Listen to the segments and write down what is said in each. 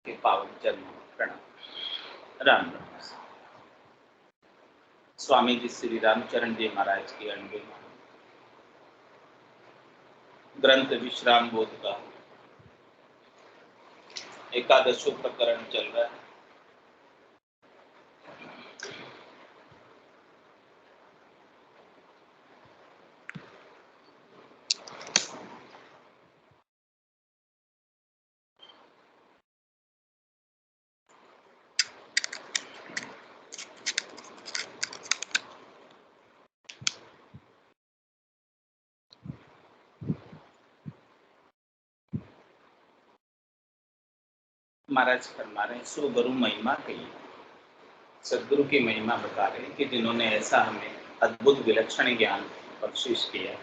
के पावन चरणों में प्रणाम। राम राम। स्वामी जी श्री रामचरण जी महाराज की अणगे ग्रंथ विश्राम बोध का एकादशो प्रकरण चल रहा है। महाराज फरमा रहे हैं सो गुरु महिमा कही। सदगुरु की महिमा बता रहे हैं कि जिन्होंने ऐसा हमें अद्भुत विलक्षण ज्ञान बख्शिश किया,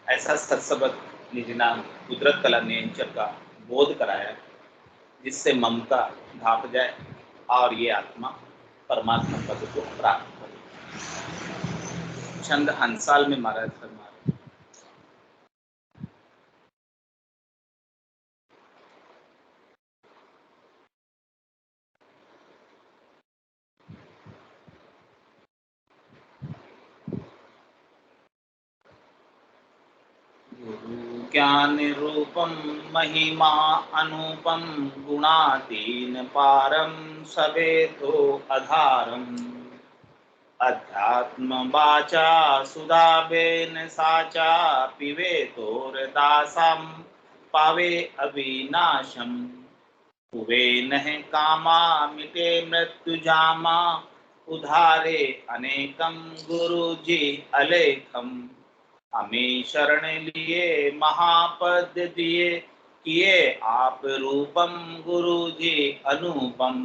ऐसा सत्सबक निज नाम कुदरत कला नियंचर का बोध कराया, जिससे ममता ढाप जाए और ये आत्मा परमात्मा पद को प्राप्त करे। छंद हंसाल में महाराज फरमा रहे हैं, ज्ञान रूपम महिमा अनुपम गुणातीन पारम सवेतो अधारम अध्यात्म वाचा सुधाबेन साचा पिबेतोरदासम पावे अविनाशम हुए नह कामा मिटे मृत्यु जामा उधारे अनेकम गुरु जी अलेखम हमें शरण लिए महापद दिए किए आप रूपम गुरु जी अनुपम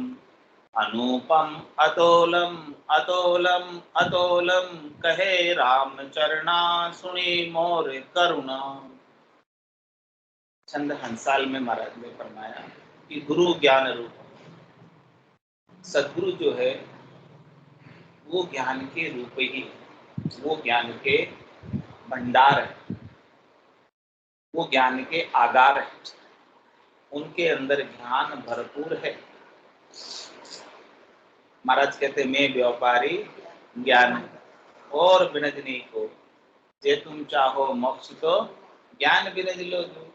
अनुपम अतोलम अतोलम अतोलम कहे राम चरना सुनी मोर करुणा। छंद हंसाल में महाराज ने फरमाया कि गुरु ज्ञान रूप, सदगुरु जो है वो ज्ञान के रूप ही, वो ज्ञान के भंडार है, वो ज्ञान के आगार है, उनके अंदर ज्ञान भरपूर है। महाराज कहते मैं व्यापारी ज्ञान और बिनजनी को जे तुम चाहो मोक्ष तो ज्ञान बिनज लो जो,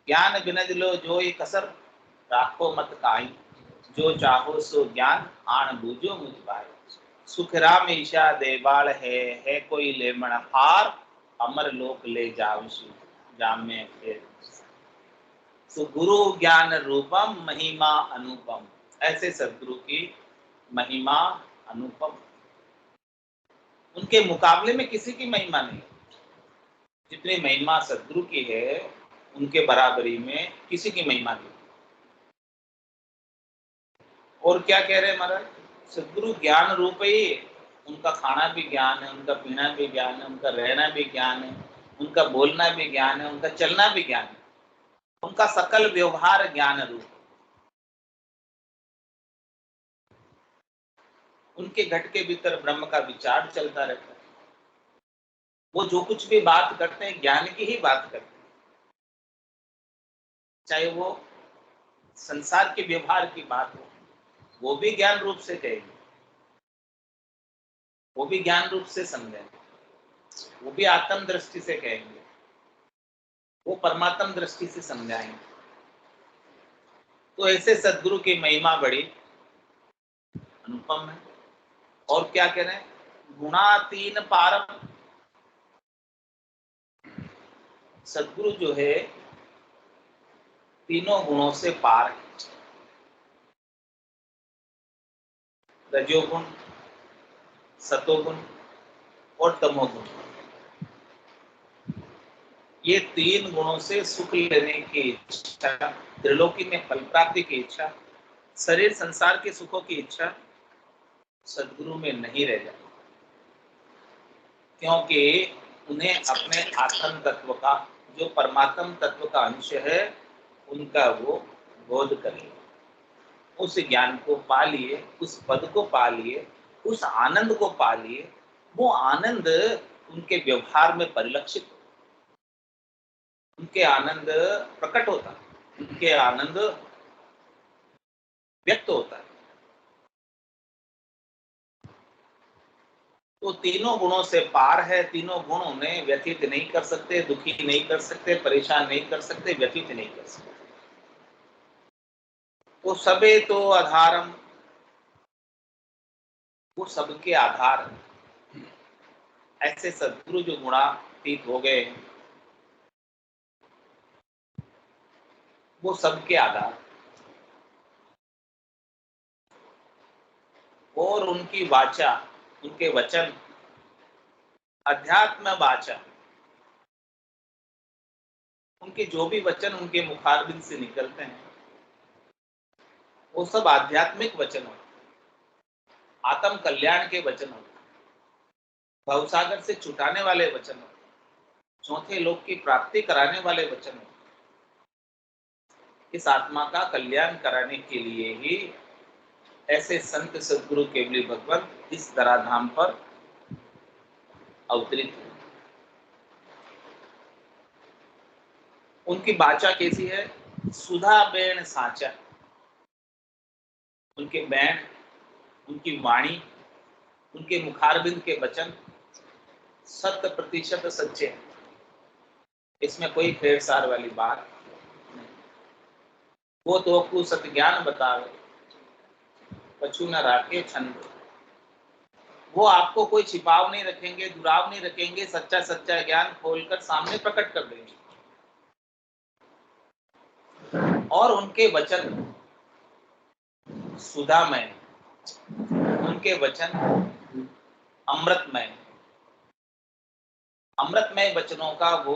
ज्ञान बिनज लो जो ये कसर राखो मत काई, जो चाहो सो ज्ञान आण बूझो मुझ पाए। सुख राम ईशा देवाल है कोई लेमण हार अमर लोक ले जावसु जामे फिर। तो गुरु ज्ञान रूपम महिमा अनुपम, ऐसे सदगुरु की महिमा अनुपम, उनके मुकाबले में किसी की महिमा नहीं। जितनी महिमा सदगुरु की है उनके बराबरी में किसी की महिमा नहीं। और क्या कह रहे हैं महाराज, सदगुरु ज्ञान रूप ही, उनका खाना भी ज्ञान है, उनका पीना भी ज्ञान है, उनका रहना भी ज्ञान है, उनका बोलना भी ज्ञान है, उनका चलना भी ज्ञान है, उनका सकल व्यवहार ज्ञान रूप। उनके घट के भीतर ब्रह्म का विचार चलता रहता है। वो जो कुछ भी बात करते हैं ज्ञान की ही बात करते हैं, चाहे वो संसार के व्यवहार की बात हो वो भी ज्ञान रूप से कहेंगे, वो भी ज्ञान रूप से समझेंगे, वो भी आत्म दृष्टि से कहेंगे, वो परमात्म दृष्टि से समझाएंगे। तो ऐसे सदगुरु की महिमा बड़ी अनुपम है। और क्या कह रहे हैं, गुणातीन पारम, सदगुरु जो है तीनों गुणों से पार है। रजोगुण, सतोगुण और तमोगुण, ये तीन गुणों से सुख लेने की इच्छा, त्रिलोकी में फल प्राप्ति की इच्छा, शरीर संसार के सुखों की इच्छा सदगुरु में नहीं रह जाती, क्योंकि उन्हें अपने आत्म तत्व का, जो परमात्म तत्व का अंश है, उनका वो बोध कर लिए, उस ज्ञान को पा लिए, उस पद को पा लिए, उस आनंद को पा लिए। वो आनंद उनके व्यवहार में परिलक्षित, उनके आनंद प्रकट होता, उनके आनंद व्यक्त होता है। तो तीनों गुणों से पार है, तीनों गुण उन्हें व्यतीत नहीं कर सकते, दुखी नहीं कर सकते, परेशान नहीं कर सकते, व्यतीत नहीं कर सकते। वो सबे तो आधारम, वो सबके आधार। ऐसे सद्गुरु जो गुणातीत हो गए, वो सबके आधार। और उनकी वाचा, उनके वचन, अध्यात्म वाचा, उनके जो भी वचन उनके मुखारबिंद से निकलते हैं वो सब आध्यात्मिक वचन होते हैं, आत्म कल्याण के वचन होते हैं, भवसागर से छुटाने वाले वचन होते हैं, चौथे लोक की प्राप्ति कराने वाले वचन होते हैं। इस आत्मा का कल्याण कराने के लिए ही ऐसे संत सद्गुरु केवली भगवान इस धराधाम पर अवतरित हुए। उनकी वाचा कैसी है? सुधा बेण साचा। उनके बैण, उनकी वाणी, उनके मुखारबिंद के वचन 100% सच्चे हैं। इसमें कोई फेरसार वाली बात नहीं। वो तो आपको सत्य ज्ञान बतावे, कछु न राखे छंद। वो आपको कोई छिपाव नहीं रखेंगे, दुराव नहीं रखेंगे, सच्चा सच्चा ज्ञान खोलकर सामने प्रकट कर देंगे। और उनके वचन सुधामय, उनके वचन अमृतमय। अमृतमय वचनों का वो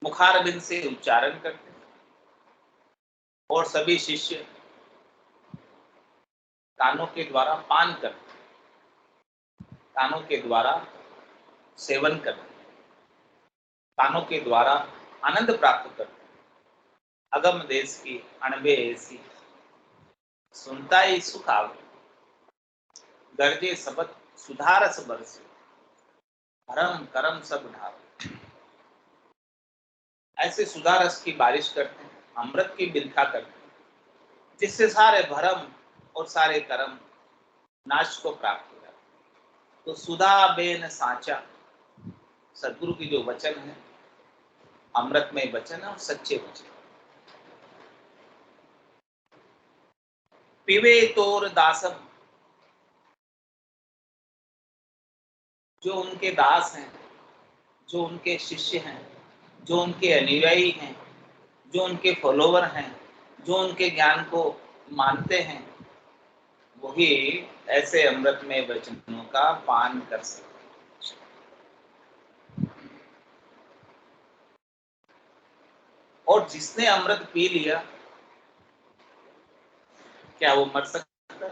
मुखारबिंद से उच्चारण करते और सभी शिष्य कानों के द्वारा पान करते, कानों के द्वारा सेवन करते, कानों के द्वारा आनंद प्राप्त करते। अगम देश की अणबे ऐसी, सुनता ही सुख आवे, गर्जे सबद सुधारस बरसे, धर्म कर्म सब ढावे। ऐसे सुधारस की बारिश करते हैं, अमृत की बिरखा करते हैं, जिससे सारे भरम और सारे कर्म नाश को प्राप्त हो जाते। तो सुधा बेन साचा, सदगुरु की जो वचन है अमृतमय वचन है और सच्चे वचन। पिवे तोर दासम, जो उनके दास हैं, जो उनके शिष्य हैं, जो उनके अनुयायी हैं, जो उनके फॉलोवर हैं, जो उनके ज्ञान को मानते हैं, वही ऐसे अमृतमय वचनों का पान कर सकते। और जिसने अमृत पी लिया, क्या वो मर सकता है?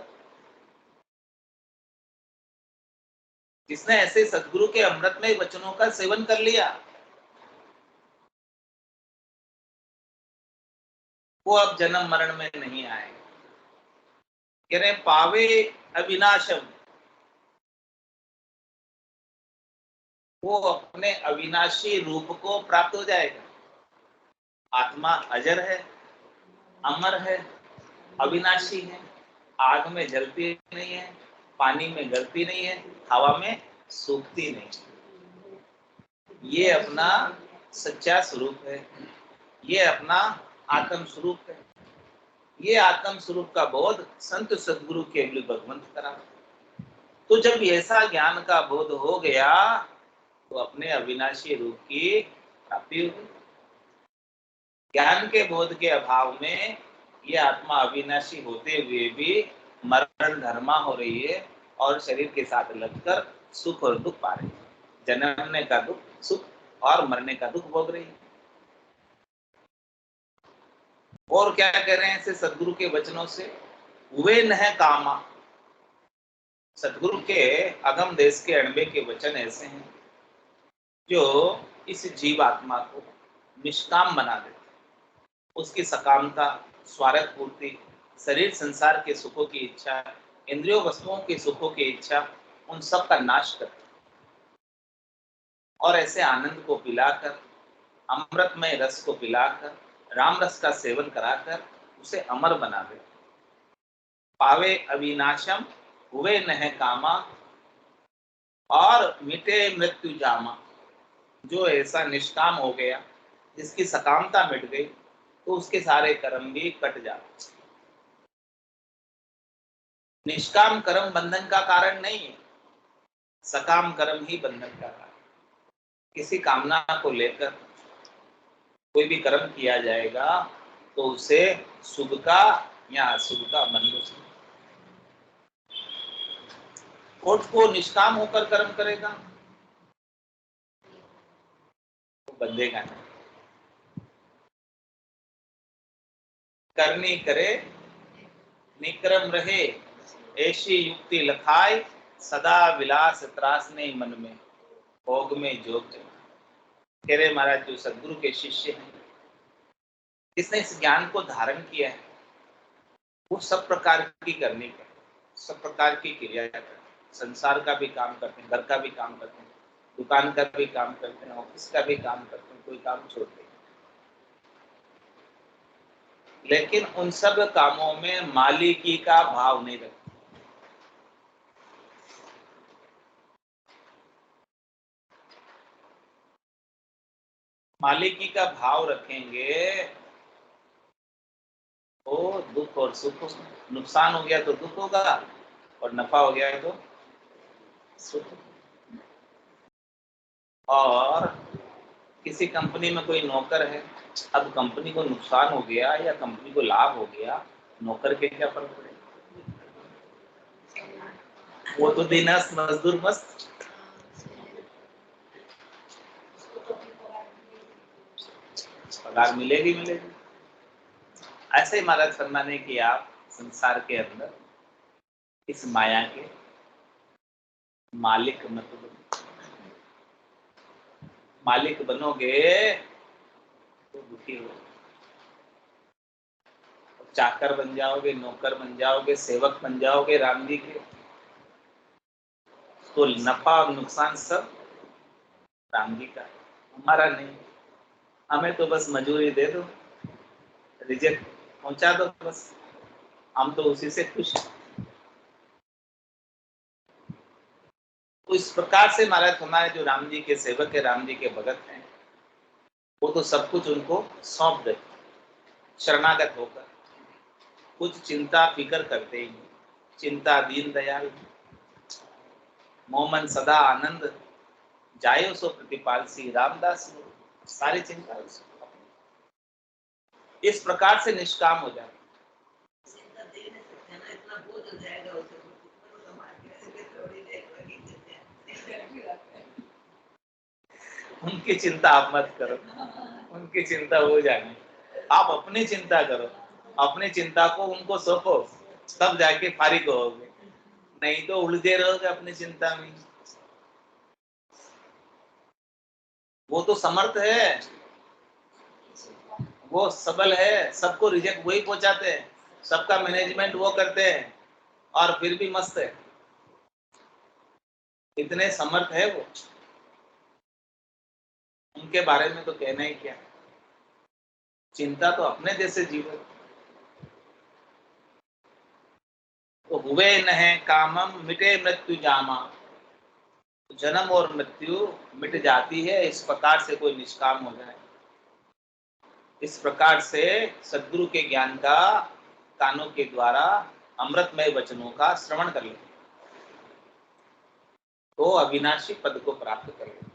जिसने ऐसे सद्गुरु के अमृतमय वचनों का सेवन कर लिया, वो अब जन्म मरण में नहीं आए। कह रहे पावे अविनाशम, वो अपने अविनाशी रूप को प्राप्त हो जाएगा। आत्मा अजर है, अमर है, अविनाशी है, आग में जलती नहीं है, पानी में गलती नहीं है, हवा में सूखती नहीं। ये अपना सच्चा स्वरूप है, ये अपना आत्म स्वरूप है। ये आत्म स्वरूप का बोध संत सद्गुरु केवल भगवंत करा। तो जब ऐसा ज्ञान का बोध हो गया तो अपने अविनाशी रूप की प्राप्ति होगी। ज्ञान के बोध के अभाव में ये आत्मा अविनाशी होते हुए भी मरण धर्मा हो रही है और शरीर के साथ लगकर सुख और दुख पा रही है। जन्मने का दुख सुख और मरने का दुख भोग रही है। और क्या कह रहे हैं ऐसे सदगुरु के वचनों से? वे न कामा। सदगुरु के अगम देश के अणबे के वचन ऐसे हैं जो इस जीव आत्मा को निष्काम बना देते, उसकी सकामता, स्वार्थ पूर्ति, शरीर संसार के सुखों की इच्छा, इंद्रियों वस्तुओं के सुखों की इच्छा, उन सब का नाश करते और ऐसे आनंद को पिलाकर, अमृतमय रस को पिलाकर, राम रस का सेवन कराकर उसे अमर बना दे। पावे अविनाशम हुए नह कामा और मिटे मृत्यु जामा। जो ऐसा निष्काम हो गया, जिसकी सकामता मिट गई, तो उसके सारे कर्म भी कट जाते। निष्काम कर्म बंधन का कारण नहीं है, सकाम कर्म ही बंधन का कारण। किसी कामना को लेकर कोई भी कर्म किया जाएगा तो उसे शुभ का या अशुभ का बंधन। कोट को निष्काम होकर कर्म करेगा तो बंधेगा नहीं। करनी करे निक्रम रहे, ऐसी युक्ति लखाए, सदा विलास त्रासने मन में, भोग में जोग जमा। कह रहे महाराज जो सदगुरु के शिष्य हैं, जिसने इस ज्ञान को धारण किया है, वो सब प्रकार की करनी है, सब प्रकार की क्रिया करते हैं। संसार का भी काम करते हैं, घर का भी काम करते हैं, दुकान का भी काम करते हैं, ऑफिस का भी काम करते हैं, कोई काम छोड़ते हैं। लेकिन उन सब कामों में मालिकी का भाव नहीं रखते। मालिकी का भाव रखेंगे तो दुख और सुख, नुकसान हो गया तो दुख होगा और नफा हो गया तो सुख। और किसी कंपनी में कोई नौकर है, अब कंपनी को नुकसान हो गया या कंपनी को लाभ हो गया, नौकर के क्या फर्क पड़ेगा? वो तो दिनस मजदूर मस्त, पगार मिलेगी मिलेगी। ऐसे ही महाराज फरमाने की आप संसार के अंदर इस माया के मालिक मत बनो। मालिक बनोगे तो दुखी हो, चाकर बन जाओगे, नौकर बन जाओगे, सेवक बन जाओगे राम जी के, तो नफा और नुकसान सब राम जी का, हमारा नहीं। हमें तो बस मजूरी दे दो, रिजेक्ट पहुंचा दो, बस हम तो उसी से खुश हैं। तो इस प्रकार से महाराज हमारे जो राम जी के सेवक है, राम जी के भगत हैं, वो तो सब कुछ उनको सौंप देते, शरणागत होकर, कुछ चिंता फिकर करते ही नहीं। चिंता दीन दयाल, मोमन सदा आनंद, जायो सो प्रतिपाल सी रामदास। सारी चिंता उसको, इस प्रकार से निष्काम हो जाए। उनकी चिंता आप मत करो, उनकी चिंता हो जाए, आप अपनी चिंता करो, अपनी चिंता को उनको सौंपो, तब जाके फारिग होगे, नहीं तो उलझे रहोगे अपनी चिंता में। वो तो समर्थ है, वो सबल है, सबको रिजेक्ट वही पहुंचाते हैं, सबका मैनेजमेंट वो करते हैं और फिर भी मस्त है, इतने समर्थ है वो। उनके बारे में तो कहना ही क्या, चिंता तो अपने जैसे जीवन। तो हुए न है कामम मिटे मृत्यु जामा, जन्म और मृत्यु मिट जाती है, इस प्रकार से कोई निष्काम हो जाए, इस प्रकार से सद्गुरु के ज्ञान का कानों के द्वारा अमृतमय वचनों का श्रवण कर ले तो अविनाशी पद को प्राप्त कर ले,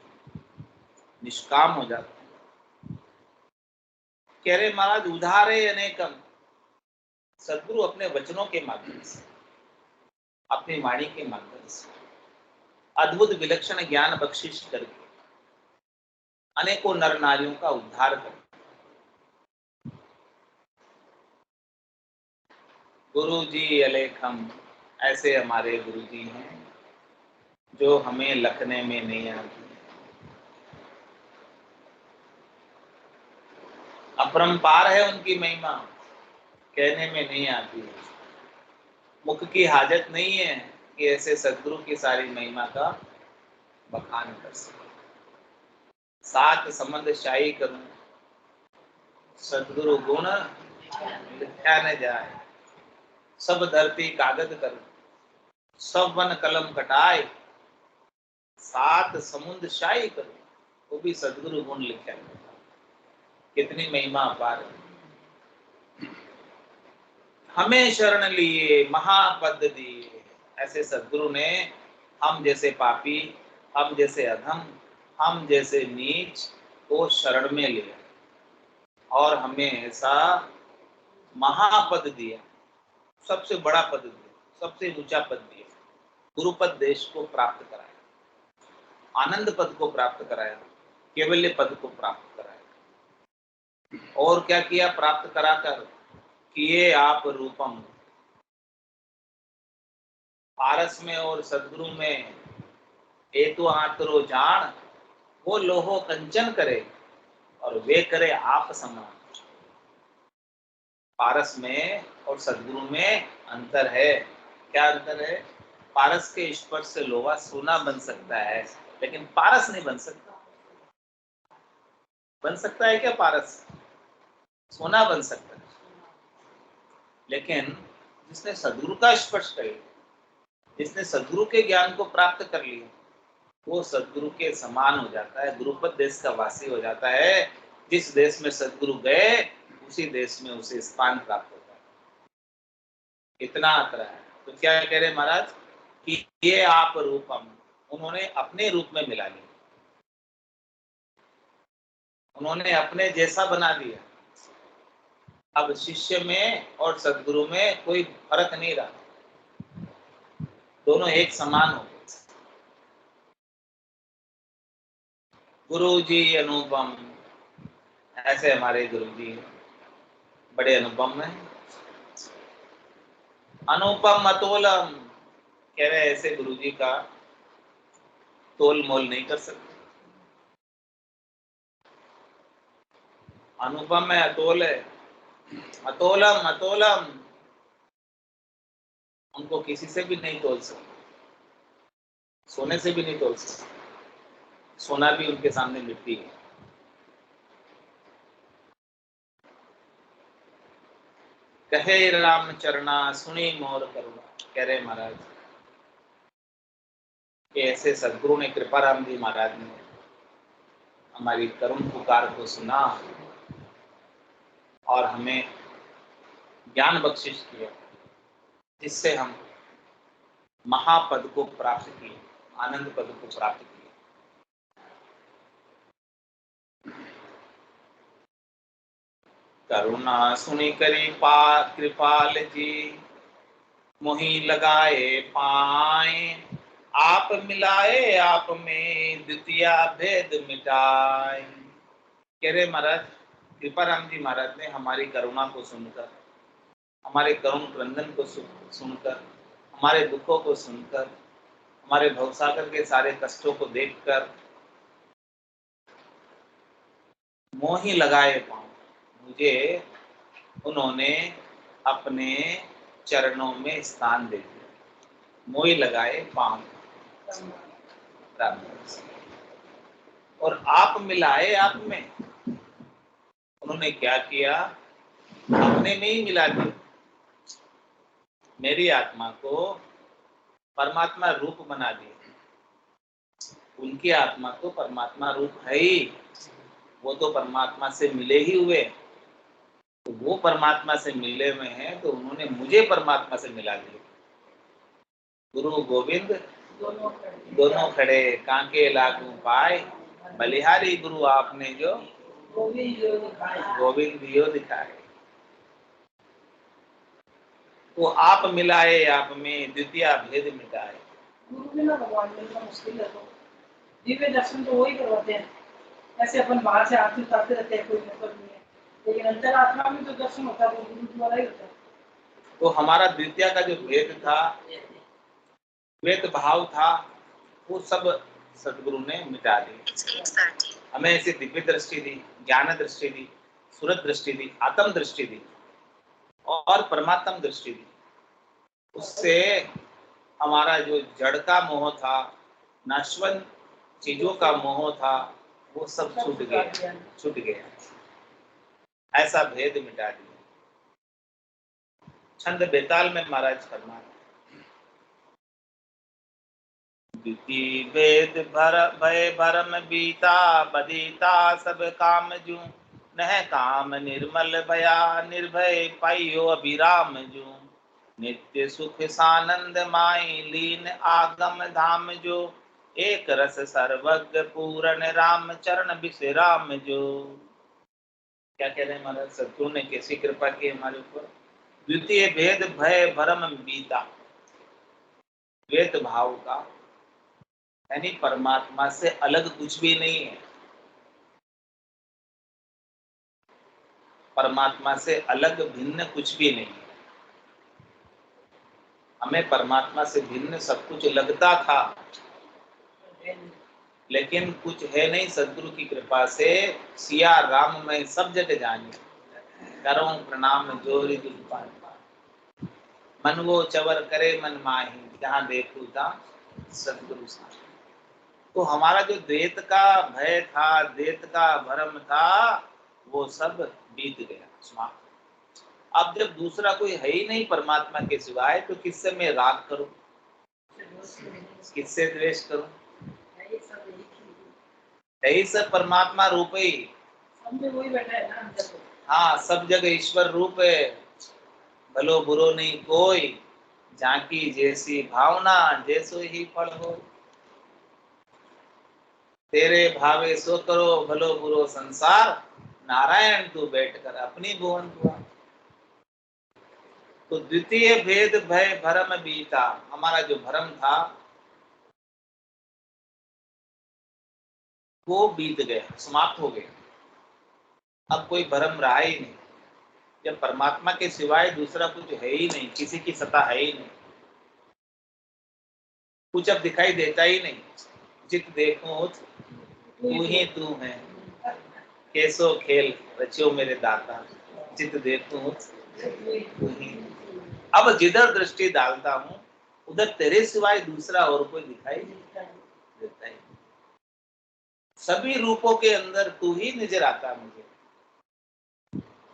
निष्काम हो जाता है। कह रहे महाराज उदारे अनेकम, सद्गुरु अपने वचनों के माध्यम से, अपनी वाणी के माध्यम से अद्भुत विलक्षण ज्ञान बख्शिश करके अनेकों नर नारियों का उद्धार कर। गुरु जी अलेखम, ऐसे हमारे गुरु जी हैं जो हमें लखने में नहीं आती, अपरंपार है उनकी महिमा, कहने में नहीं आती, मुख की हाजत नहीं है कि ऐसे सद्गुरु की सारी महिमा का बखान कर सके। सात संबंध शाही करूं, सद्गुरु गुण लिखा न जाए। सब धरती कागज कर, सब वन कलम कटाए, सात समुद्र शाही करो, वो भी सदगुरु गुण लिखा है। कितनी महिमा अपार है। हमें शरण लिए महापद दिए, ऐसे सदगुरु ने हम जैसे पापी, हम जैसे अधम, हम जैसे नीच को शरण में लिया और हमें ऐसा महापद दिया, सबसे बड़ा पद दिया, सबसे ऊंचा पद दिया, गुरुपद देश को प्राप्त कराया, आनंद पद को प्राप्त कराया, केवल्य पद को प्राप्त कराया। और क्या किया प्राप्त कराकर? किए आप रूपम। पारस में और सदगुरु में एतु आतरो जान, वो लोहो कंचन करे और वे करे आप समान। पारस में और सदगुरु में अंतर है। क्या अंतर है? पारस के स्पर्श से लोहा सोना बन सकता है, लेकिन पारस नहीं बन सकता। बन सकता है क्या पारस? सोना बन सकता है, लेकिन जिसने सदगुरु का स्पर्श कर लिया, जिसने सदगुरु के ज्ञान को प्राप्त कर लिया, वो सदगुरु के समान हो जाता है, गुरुपद देश का वासी हो जाता है। जिस देश में सदगुरु गए, उसी देश में उसे स्थान प्राप्त होता है। इतना अंतर है। तो क्या कह रहे महाराज कि ये आप रूपम, उन्होंने अपने रूप में मिला लिया, उन्होंने अपने जैसा बना दिया। अब शिष्य में और सदगुरु में कोई फर्क नहीं रहा, दोनों एक समान हो गए। गुरु जी अनुपम, ऐसे हमारे गुरु जी बड़े अनुपम हैं। अनुपम अतोलम, कह रहे ऐसे गुरु जी का तोल मोल नहीं कर सकते। अनुपम है, अतोल है। अतोलम अतोलम, उनको किसी से भी नहीं तोल सकते, सोने से भी नहीं तोल सकते। सोना भी उनके सामने मिट्टी है। कहे राम चरना सुनी मोर करुणा, कह रहे महाराज कि ऐसे सदगुरु ने, कृपाराम जी महाराज ने हमारी करुण पुकार को सुना और हमें ज्ञान बख्शिश किया, जिससे हम महापद को प्राप्त किए, आनंद पद को प्राप्त किए। करुणा सुनी करी कृपाल जी, मोहि लगाए पाए, आप मिलाए आप में द्वितीया भेद मिटाए। कह रहे महाराज कृपाराम जी महाराज ने हमारी करुणा को सुनकर, हमारे करुण क्रंदन को सुनकर, हमारे दुखों को सुनकर, हमारे भवसागर के सारे कष्टों को देखकर मोहि लगाए पांव, मुझे उन्होंने अपने चरणों में स्थान दे दिया। मोहि लगाए पांव और आप मिलाए आप में, उन्होंने क्या किया? अपने में ही मिला दिया। मेरी आत्मा को परमात्मा रूप बना दिया। उनकी आत्मा तो परमात्मा रूप है ही, वो तो परमात्मा से मिले ही हुए। तो वो परमात्मा से मिले हुए हैं, तो उन्होंने मुझे परमात्मा से मिला दिया। गुरु गोविंद दोनों खड़े, कांके लागू पाए, बलिहारी गुरु आपने जो गोविंद दियो दिखाए। तो आप मिलाए आप में द्वितीय भेद मिटाए। गुरु बिना भगवान मिलना मुश्किल है। तो दिव्य दर्शन तो वही करवाते हैं। ऐसे अपन बाहर से आरती उतारते रहते हैं, कोई मतलब नहीं है, लेकिन अंतरात्मा में जो दर्शन होता है वो गुरु द्वारा ही होता है। तो हमारा द्वितीय का जो भेद था, द्वैत भाव था, वो सब सदगुरु ने मिटा दिया। हमें ऐसी दिव्य दृष्टि दी, ज्ञान दृष्टि दी, सूरत दृष्टि दी, आत्म दृष्टि दी और परमात्म दृष्टि दी। उससे हमारा जो जड़ का मोह था, नश्वर चीजों का मोह था, वो सब छूट गया, छूट गया। ऐसा भेद मिटा दिया। छंद बेताल में महाराज फरमाते, द्वितीय वेद भर भय भरम बीता, बदीता सब काम जू, नह काम निर्मल भया, निर्भय पाइयो अभिराम जू, नित्य सुख सानंद माई, लीन आगम धाम जो, एक रस सर्वज्ञ पूर्ण राम चरण विश्राम जो। क्या कह रहे हैं महाराज, सद्गुरु ने कैसी कृपा की हमारे ऊपर। द्वितीय भेद भय भरम बीता, द्वैत भाव का यानी परमात्मा से अलग कुछ भी नहीं है, परमात्मा से अलग भिन्न कुछ भी नहीं है। हमें परमात्मा से भिन्न सब कुछ लगता था, लेकिन कुछ है नहीं। सद्गुरु की कृपा से सिया राम में सब जग जाने, करो प्रणाम जोरी दुख पाए, मन वो चवर करे मन माही, जहाँ देखू तहाँ सद्गुरु सा। तो हमारा जो द्वैत का भय था, द्वैत का भ्रम था, वो सब बीत गया, समाप्त। अब जब दूसरा कोई है ही नहीं परमात्मा के सिवाय, तो किससे मैं राग करूं, किससे द्वेष करूं? यही सब परमात्मा रूप ही, वही बैठा है ना अंदर तो। हाँ, सब जगह ईश्वर रूप है, भलो बुरो नहीं कोई, जाकी जैसी भावना जैसो ही फल हो, तेरे भावे सो करो भलो बुरो संसार, नारायण तू बैठकर अपनी भुवन हुआ। तो द्वितीय भेद भय भरम बीता, हमारा जो भरम था वो बीत गया, समाप्त हो गया। अब कोई भरम रहा ही नहीं। जब परमात्मा के सिवाय दूसरा कुछ है ही नहीं, किसी की सत्ता है ही नहीं, कुछ अब दिखाई देता ही नहीं। जित देखो तू ही तू है, कैसो खेल रचियो मेरे दाता, जित देखो तू ही। अब जिधर दृष्टि डालता हूँ उधर तेरे सिवाय दूसरा और कोई दिखाई देता ही। सभी रूपों के अंदर तू ही नजर आता मुझे,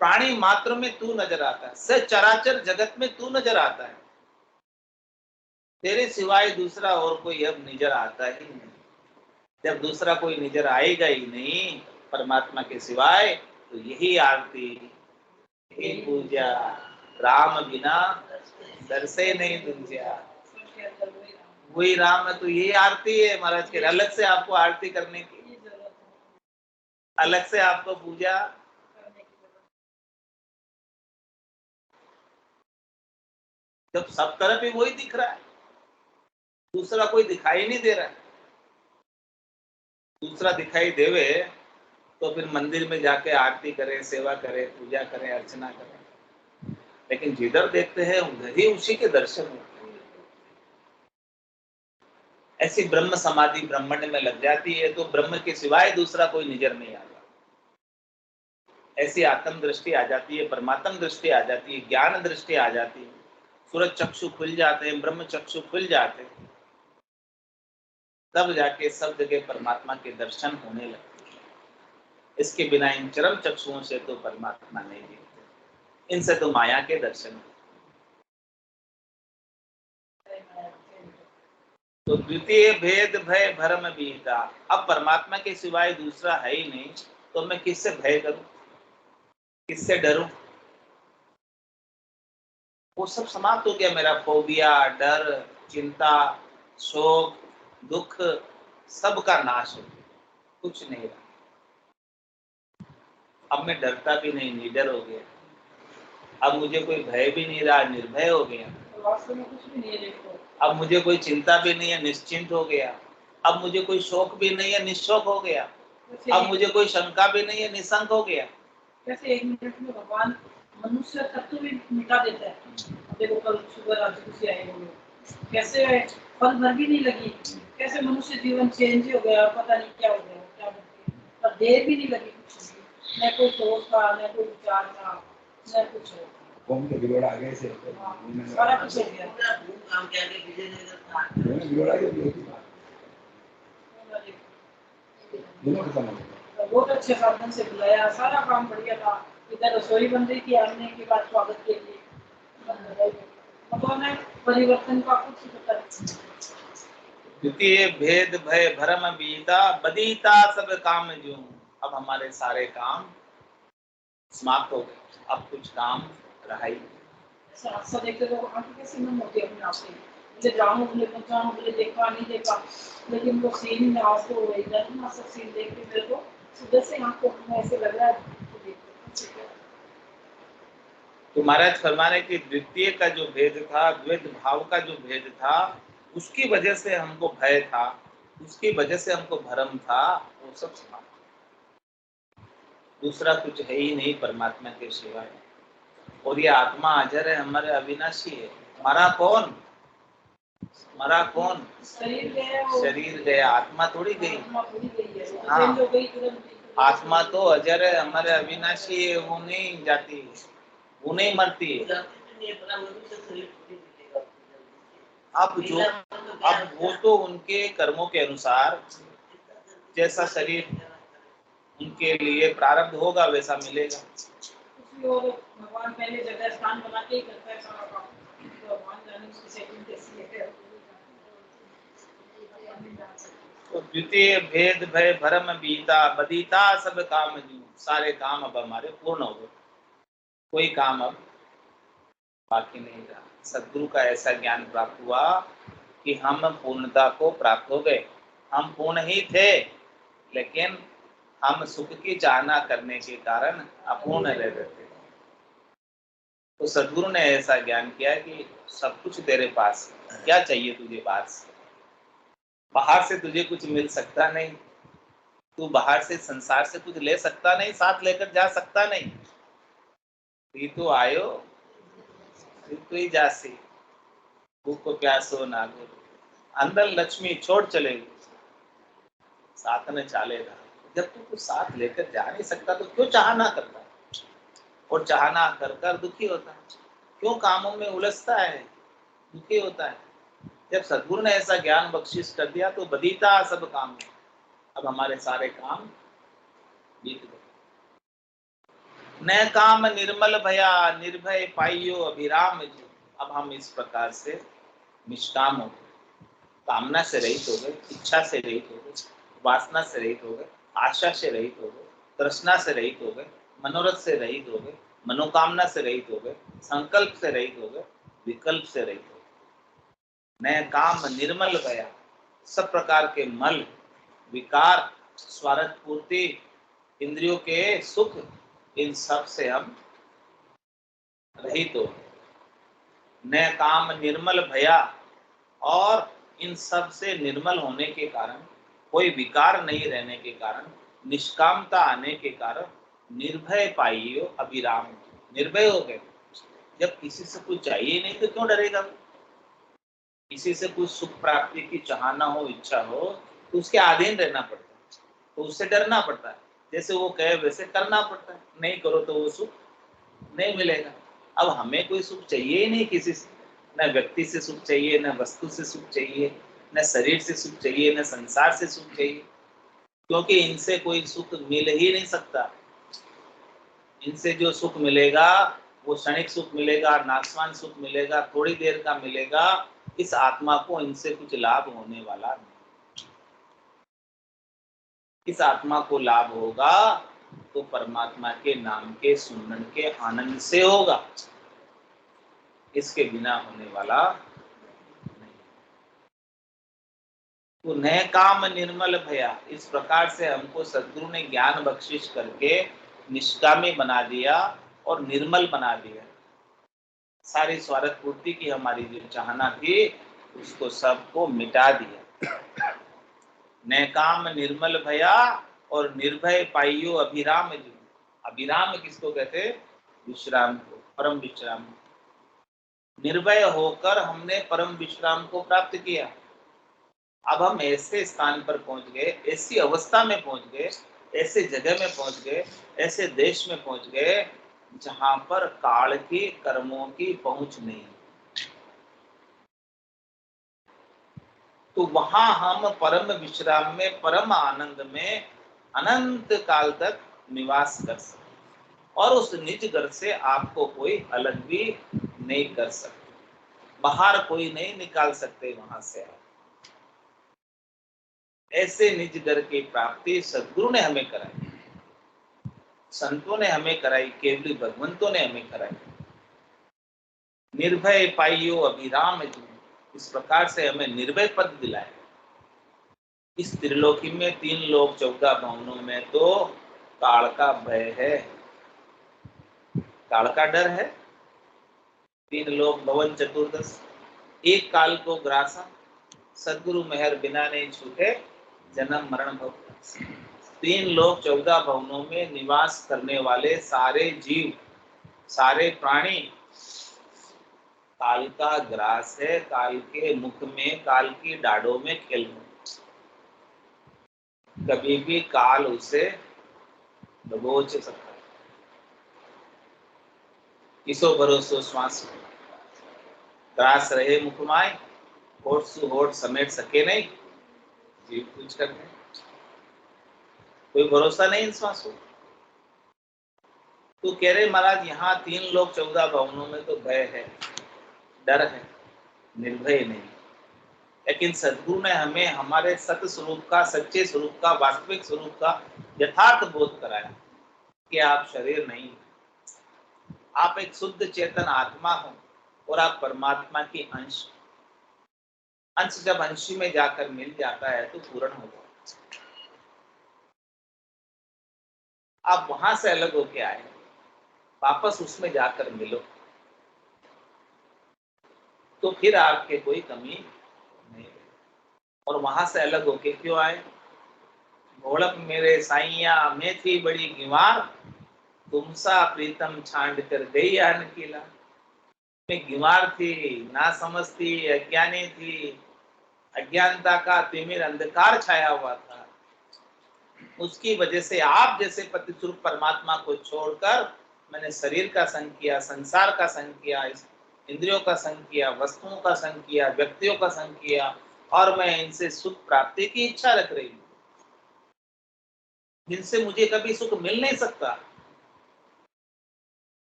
प्राणी मात्र में तू नजर आता है, सचराचर जगत में तू नजर आता है, तेरे सिवाय दूसरा और कोई अब नजर आता ही नहीं। जब दूसरा कोई नजर आएगा ही नहीं परमात्मा के सिवाय, तो यही आरती, यही पूजा, राम बिना दर्शे नहीं दूजा, वही राम है। तो यही आरती है महाराज के, अलग से आपको आरती करने की, अलग से आपको पूजा, जब सब तरफ ही वही दिख रहा है, दूसरा कोई दिखाई नहीं दे रहा है। दूसरा दिखाई देवे तो फिर मंदिर में जाके आरती करें, सेवा करें, पूजा करें, अर्चना करें, लेकिन जिधर देखते हैं उधर ही उसी के दर्शन होते हैं। ऐसी ब्रह्म समाधि ब्रह्मण्य में लग जाती है तो ब्रह्म के सिवाय दूसरा कोई नजर नहीं आता। ऐसी आत्म दृष्टि आ जाती है, परमात्म दृष्टि आ जाती है, ज्ञान दृष्टि आ जाती है, सूरज चक्षु खुल जाते हैं, ब्रह्म चक्षु खुल जाते हैं, तब जाके सब जगह परमात्मा के दर्शन होने लगते हैं। इसके बिना इन चरम चक्षुओं से तो परमात्मा नहीं दिखते, इनसे तो माया के दर्शन। तो द्वितीय भेद भय भरम बीता, अब परमात्मा के सिवाय दूसरा है ही नहीं, तो मैं किससे भय करूं, किससे डरूं? वो सब समाप्त हो गया, मेरा फोबिया, डर, चिंता, शोक, दुख, सब का नाश हो गया, कुछ नहीं रहा। अब मैं डरता भी नहीं, निडर हो गया। अब मुझे कोई भय भी नहीं रहा, निर्भय हो गया। वास्तव में कुछ भी नहीं है देखो। अब मुझे कोई चिंता भी नहीं है, निश्चिंत हो गया। अब मुझे कोई शोक भी नहीं है, निशोक हो गया। अब मुझे कोई शंका भी नहीं है, निशंक हो गया। कैसे एक मिनट में भगवान मनुष्य तत्व भी मिटा देता है। देखो कल सुबह राजू से आए होंगे, कैसे पल भर भी नहीं लगी, कैसे मनुष्य जीवन चेंज हो गया, पता नहीं क्या हो गया, क्या पर देर भी नहीं लगी कुछ भी, न कोई सोच था, न कोई विचार था, न कुछ कौन के बिगड़ आगे से सारा कुछ हो गया। काम के आगे पीछे नहीं बिगड़ आगे दोनों खत्म हो गया। बहुत अच्छे साधन से बुलाया, सारा काम बढ़िया था। इधर रसोई बन रही थी आने के बाद स्वागत के लिए, भगवान है परिवर्तन का कुछ पता नहीं। द्वितीय भेद भय भरम बीता बदीता सब काम जो। अब हमारे सारे काम समाप्त हो गए, अब कुछ काम रहा ही नहीं। ऐसा हादसा देखते तो आंखें कैसे नम होती है अपने आप से, बोले जानो बोले पहचानो बोले देखा नहीं देखा, लेकिन वो सीन में आज तो इतना सब सीन देख के मेरे को सुबह से आंखों में ऐसे लग रहा है तो देखते तो महाराज फरमा रहे कि द्वितीय का जो भेद था, द्वैत भाव का जो भेद था, उसकी वजह से हमको भय था, उसकी वजह से हमको भ्रम था, वो सब समाप्त। दूसरा कुछ है ही नहीं परमात्मा के सिवाय। और ये आत्मा अजर है, हमारे अविनाशी है। मरा कौन? मरा कौन? शरीर गया वो, शरीर गया, आत्मा थोड़ी गई। आत्मा पूरी गई है, वो हाँ। चेंज हो गई तुरंत। आत्मा तो अजर है, हमारे अविनाशी है, वो नहीं जाती है, वो नहीं मरती है। अब वो तो उनके कर्मों के अनुसार जैसा शरीर उनके लिए प्रारब्ध होगा वैसा मिलेगा। कुछ भी और भगवान पहले जगह स्थान बना के ही करता है सारा काम, तो भगवान जाने उसकी सेटिंग कैसी है। तो द्वितीय भेद भय भरम बीता बदीता सब काम जो। सारे काम अब हमारे पूर्ण हो गए, कोई काम अब बाकी नहीं रहा। सद्गुरु का ऐसा ज्ञान प्राप्त हुआ कि हम पूर्णता को प्राप्त हो गए। हम पूर्ण ही थे, लेकिन हम सुख की चाहना करने के कारण अपूर्ण रह रहे थे। तो सद्गुरु ने ऐसा ज्ञान किया कि सब कुछ तेरे पास, क्या चाहिए तुझे बाहर से? बाहर से तुझे कुछ मिल सकता नहीं, तू बाहर से संसार से कुछ ले सकता नहीं, साथ लेकर जा सकता नहीं। तू तो आयो तू ही जासी, भूख प्यासो नागो, अंदर लक्ष्मी छोड़ चले साथ में चालेगा। जब तू कुछ साथ लेकर जा नहीं सकता तो क्यों चाहना करता है? और चाहना कर कर दुखी होता है, क्यों कामों में उलझता है, दुखी होता है। जब सद्गुरु ने ऐसा ज्ञान बख्शिश कर दिया तो बदीता सब काम, अब हमारे सारे काम बीत गए। न काम निर्मल भया निर्भय पाइयो अभिराम जो। अब हम इस प्रकार से निष्काम हो गए, कामना से रहित हो गए, इच्छा से रहित हो गए, वासना से रहित हो गए, आशा से रहित हो गए, तृष्णा से रहित हो गए, मनोरथ से रहित हो गए, मनोकामना से रहित हो गए, संकल्प से रहित हो गए, विकल्प से रहित हो गए। न काम निर्मल भया, सब प्रकार के मल, विकार, स्वार्थ पूर्ति, इंद्रियों के सुख, इन सब से हम रहित हो। न काम निर्मल भया, और इन सब से निर्मल होने के कारण, कोई विकार नहीं रहने के कारण, निष्कामता आने के कारण, निर्भय पाइयो अभिराम, निर्भय हो गए। जब किसी से कुछ चाहिए नहीं तो क्यों डरेगा? किसी से कुछ सुख प्राप्ति की चाहना हो, इच्छा हो, तो उसके अधीन रहना पड़ता है, तो उससे डरना पड़ता है। जैसे वो कहे वैसे करना पड़ता है, नहीं करो तो वो सुख नहीं मिलेगा। अब हमें कोई सुख चाहिए ही नहीं किसी से, न व्यक्ति से सुख चाहिए, न वस्तु से सुख चाहिए, न शरीर से सुख चाहिए, न संसार से सुख चाहिए, क्योंकि इनसे कोई सुख मिल ही नहीं सकता। इनसे जो सुख मिलेगा वो क्षणिक सुख मिलेगा, नाशवान सुख मिलेगा, थोड़ी देर का मिलेगा। इस आत्मा को इनसे कुछ लाभ होने वाला नहीं। इस आत्मा को लाभ होगा तो परमात्मा के नाम के सुमरन के आनंद से होगा, इसके बिना होने वाला नहीं। तो नए काम निर्मल भया, इस प्रकार से हमको सद्गुरु ने ज्ञान बख्शिश करके निष्कामी बना दिया और निर्मल बना दिया। सारी स्वार्थ पूर्ति की हमारी जो चाहना थी उसको सबको मिटा दिया। नए काम निर्मल भया और निर्भय पाइयो अभिराम जो। अभिराम किसको कहते? विश्राम को, परम विश्राम। निर्भय होकर हमने परम विश्राम को प्राप्त किया। अब हम ऐसे स्थान पर पहुंच गए, ऐसी अवस्था में पहुंच गए, ऐसे जगह में पहुंच गए, ऐसे देश में पहुंच गए जहां पर काल की कर्मों की पहुंच नहीं। तो वहां हम परम विश्राम में, परम आनंद में अनंत काल तक निवास कर सकते, और उस निज घर से आपको कोई अलग भी नहीं कर सकते, बाहर कोई नहीं निकाल सकते वहां से आप। ऐसे निज घर की प्राप्ति सद्गुरु ने हमें कराई, संतों ने हमें कराई, केवली भगवंतों ने हमें कराई। निर्भय पाइयो अभिराम जी, इस प्रकार से हमें निर्भय पद दिलाए। इस त्रिलोकी में 3 लोक 14 भवनों में तो काल का भय है, काल का डर है। 3 लोक भवन चतुर्दश, एक काल को ग्रासा, सद्गुरु मेहर बिना नहीं छूटे, जन्म मरण भव। 3 लोक 14 भवनों में निवास करने वाले सारे जीव, सारे प्राणी काल का ग्रास है, काल के मुख में, काल की डाढ़ों में खेल रहे। कभी भी काल उसे दबोच सकता है। किसो भरोसो श्वास, ग्रास रहे मुखमाय, होठ सु होठ समेट सके नहीं, जीव कुछ कर दे, कोई भरोसा नहीं इन श्वासों। तो कह रहे महाराज यहाँ 3 लोक 14 भवनों में तो भय है, डर है, निर्भय नहीं। लेकिन सद्गुरु ने हमें हमारे सत्य स्वरूप का, सच्चे स्वरूप का, वास्तविक स्वरूप का यथार्थ बोध कराया कि आप शरीर नहीं, आप एक शुद्ध चेतन आत्मा हो और आप परमात्मा की अंश। अंश जब अंशी में जाकर मिल जाता है तो पूर्ण हो जाता है। आप वहां से अलग होके आए, वापस उसमें जाकर मिलो, तो फिर आपके कोई कमी नहीं। और वहां से अलग होके क्यों आए? घोड़क मेरे साइया मैं थी बड़ी गिवार, तुमसा प्रीतम छांड कर गई आन किला। मैं गिवार थी, ना समझ थी, अज्ञानी थी, अज्ञानता का तिमिर अंधकार छाया हुआ था। उसकी वजह से आप जैसे पतिस्वरूप परमात्मा को छोड़कर मैंने शरीर का संग किया, संसार का संग किया, इंद्रियों का संग किया, वस्तुओं का संग किया, व्यक्तियों का संग किया, और मैं इनसे सुख प्राप्ति की इच्छा रख रही हूँ, जिनसे मुझे कभी सुख मिल नहीं सकता।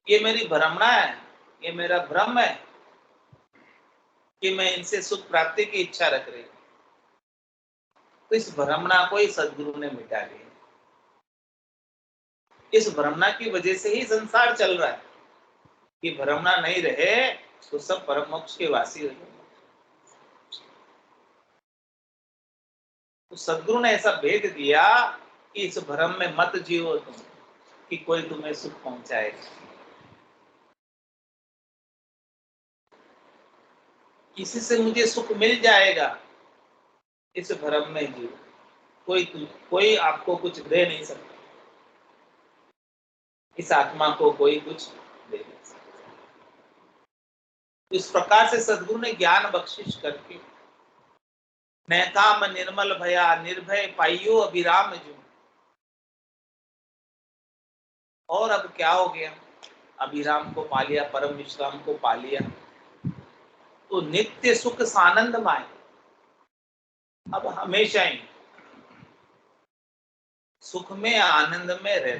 ये मेरी भ्रमणा है, ये मेरा भ्रम है कि मैं इनसे सुख प्राप्ति की इच्छा रख रही हूँ। तो इस भ्रमणा को ही सद्गुरु ने मिटा दिया। इस भ्रमणा की वजह से ही संसार चल रहा है। कि भ्रमणा नहीं रहे तो सब परम मोक्ष के वासी रहे। तो सद्गुरु ने ऐसा भेद दिया कि इस भ्रम में मत जियो तुम, कि कोई तुम्हें सुख पहुंचाएगा। किसी से मुझे सुख मिल जाएगा, इस भ्रम में जियो। कोई आपको कुछ दे नहीं सकता, इस आत्मा को कोई कुछ दे नहीं सकता। इस प्रकार से सद्गुरु ने ज्ञान बख्शिश करके नैकाम निर्मल भया निर्भय पाइयो अभिराम जो। और अब क्या हो गया? अभिराम को पा लिया, परम विश्राम को पा लिया, तो नित्य सुख सानंदमय अब हमेशा ही सुख में आनंद में रहे।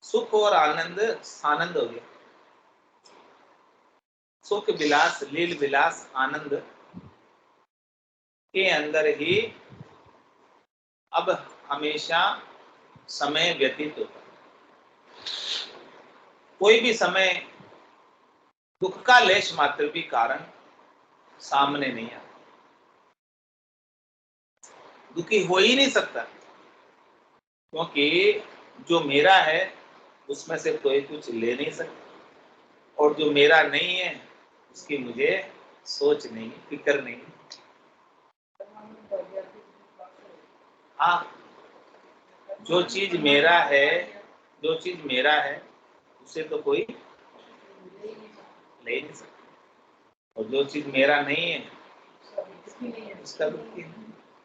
सुख और आनंद सानंद हो गया। सुख विलास, लील विलास, आनंद के अंदर ही अब हमेशा समय व्यतीत होता है। कोई भी समय दुख का लेश मात्र भी कारण सामने नहीं आता। दुखी हो ही नहीं सकता, क्योंकि जो मेरा है उसमें से कोई कुछ ले नहीं सकता, और जो मेरा नहीं है उसकी मुझे सोच नहीं, फिक्र नहीं। हाँ, जो चीज मेरा है, जो चीज मेरा है उसे तो कोई ले नहीं सकता, और जो चीज मेरा नहीं है उसका दुखी है।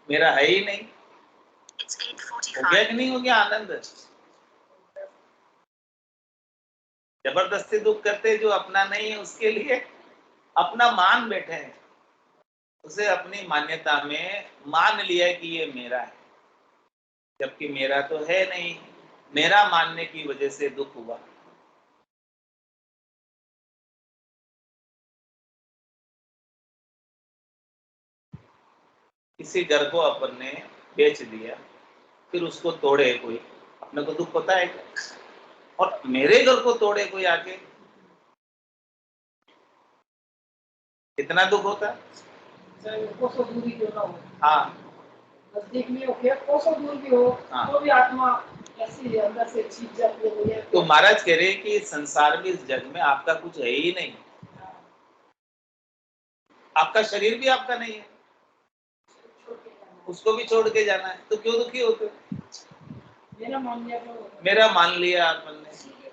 मेरा है ही नहीं। हो गया कि नहीं हो गया आनंद? जबरदस्ती दुख करते जो अपना नहीं है उसके लिए अपना मान बैठे हैं, उसे अपनी मान्यता में मान लिया कि ये मेरा है, जबकि मेरा तो है नहीं। मेरा मानने की वजह से दुख हुआ। किसी घर को अपन ने बेच दिया, फिर उसको तोड़े कोई, अपने को दुख होता है क्या? और मेरे घर को तोड़े कोई आके, कितना दुख होता है। चाहे वो कोसों दूरी क्यों ना हो, हाँ नजदीक में हो, फिर कोसों दूर भी हो, हाँ। तो भी आत्मा ऐसी अंदर से छीन जाती है भैया। तो महाराज कह रहे हैं कि संसार में, इस जग में आपका कुछ है ही नहीं, आपका शरीर भी आपका नहीं है, उसको भी छोड़ के जाना है, तो क्यों दुखी होते हो? मेरा मान लिया तो मेरा मान लिया आपने,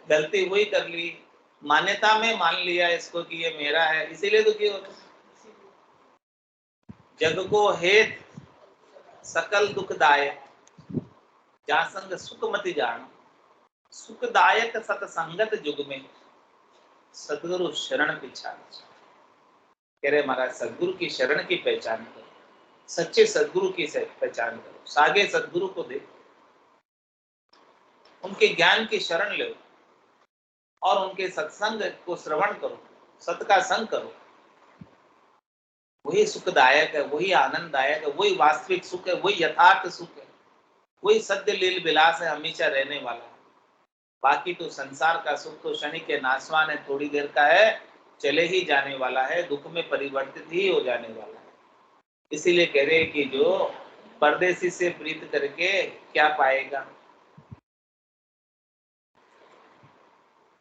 गलती वही कर ली, मान्यता में मान लिया इसको कि ये मेरा है, इसीलिए दुखी होते हो। जग को हेत सकल दुखदायक, जासंग सुख मति जान, सुखदायक सतसंगत जुग में सतगुरु शरण पहचान। कह रहे महाराज, सदगुरु की शरण की पहचान करो, सच्चे सदगुरु की पहचान करो, सागे सदगुरु को देखो, उनके ज्ञान की शरण लो और उनके सत्संग को श्रवण करो, सत का संग करो। वही सुखदायक है, वही आनंददायक है, वही वास्तविक सुख है, वही यथार्थ सुख है, वही सत्य लील विलास है, हमेशा रहने वाला है। बाकी तो संसार का सुख तो क्षणिक के नाशवान है, थोड़ी देर का है, चले ही जाने वाला है, दुख में परिवर्तित ही हो जाने वाला है। इसीलिए कह रहे हैं कि जो परदेसी से प्रीत करके क्या पाएगा।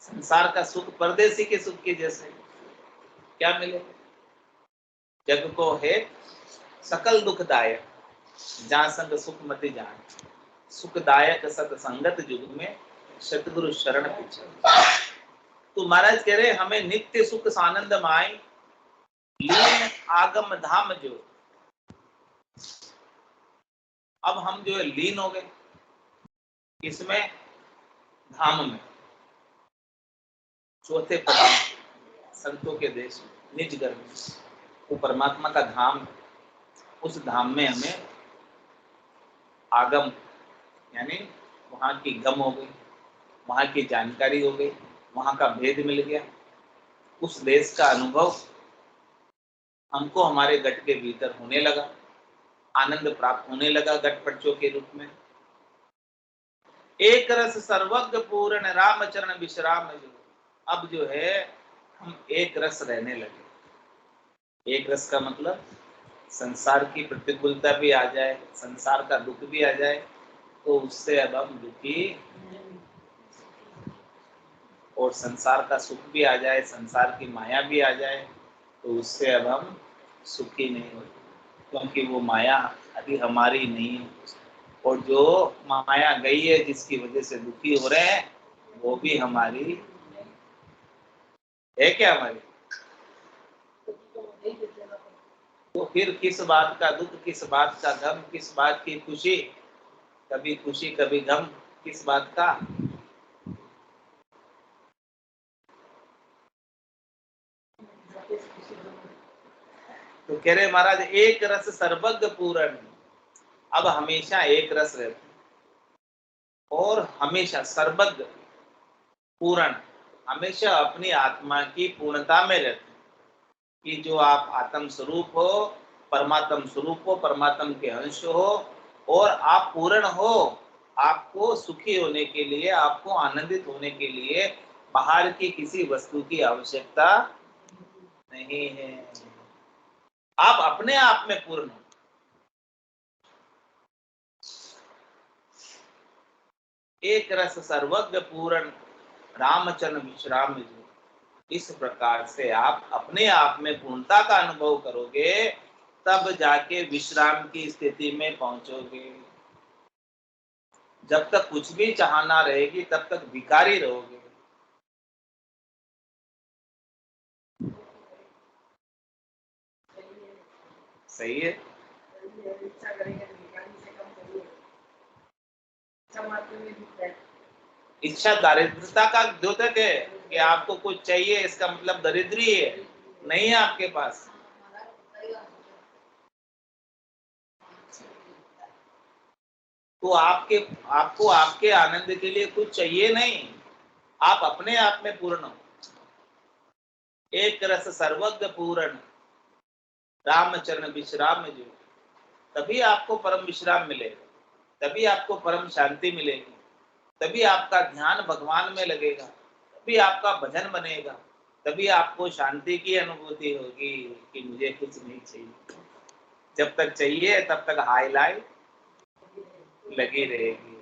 संसार का सुख परदेसी के सुख के जैसे क्या मिलेगा। जग को है सकल दुखदायक, जहाँ संग सुख मति जान, सुखदायक सतसंगत युग में सतगुरु शरण पीछे। तो महाराज कह रहे हमें नित्य सुख सानंद माई, लीन आगम धाम जो। अब हम जो है लीन हो गए, इसमें धाम में, चौथे पद संतों के देश में, निज घर में, वो परमात्मा का धाम है। उस धाम में हमें आगम यानी वहां की गम हो गई, वहां की जानकारी हो गई, वहां का भेद मिल गया, उस देश का अनुभव हमको हमारे गट के भीतर होने लगा, आनंद प्राप्त होने लगा गटपटचों के रूप में। एक रस सर्वज्ञ पूर्ण रामचरण विश्राम जो। अब जो है हम एक रस रहने लगे। एक रस का मतलब संसार की प्रतिकूलता भी आ जाए, संसार का दुख भी आ जाए, तो उससे अब हम दुखी, और संसार का सुख भी आ जाए, संसार की माया भी आ जाए, तो उससे अब हम सुखी नहीं होते, क्योंकि वो माया अभी हमारी नहीं है। और जो माया गई है, जिसकी वजह से दुखी हो रहे हैं, वो भी हमारी है क्या हमारी। तो फिर किस बात का दुख, किस बात का गम, किस बात की खुशी, कभी खुशी कभी गम, किस बात का। तो कह रहे महाराज एक रस सर्वज्ञ पूर्ण, अब हमेशा एक रस रहते और हमेशा सर्वज्ञ पूर्ण, हमेशा अपनी आत्मा की पूर्णता में रहते, कि जो आप आत्म स्वरूप हो, परमात्म स्वरूप हो, परमात्म के अंश हो, और आप पूर्ण हो। आपको सुखी होने के लिए, आपको आनंदित होने के लिए बाहर की किसी वस्तु की आवश्यकता नहीं है। आप अपने आप में पूर्ण हो। एक रस सर्वज्ञ पूर्ण रामचरण विश्राम जो। इस प्रकार से आप अपने आप में पूर्णता का अनुभव करोगे, तब जाके विश्राम की स्थिति में पहुंचोगे। जब तक कुछ भी चाहना रहेगी, तब तक भिखारी रहोगे। सही है। इच्छा दारिद्रता का द्योतक है, कि आपको कुछ चाहिए इसका मतलब दरिद्री है, नहीं है आपके पास। तो आपको आपके आनंद के लिए कुछ चाहिए नहीं, आप अपने आप में पूर्ण हो। एक रस सर्वज्ञ पूर्ण रामचरण विश्राम जो। तभी आपको परम विश्राम मिलेगा, तभी आपको परम शांति मिलेगी, तभी आपका ध्यान भगवान में लगेगा, तभी आपका भजन बनेगा, तभी आपको शांति की अनुभूति होगी कि मुझे कुछ नहीं चाहिए। जब तक चाहिए तब तक हाई लाइट लगी रहेगी।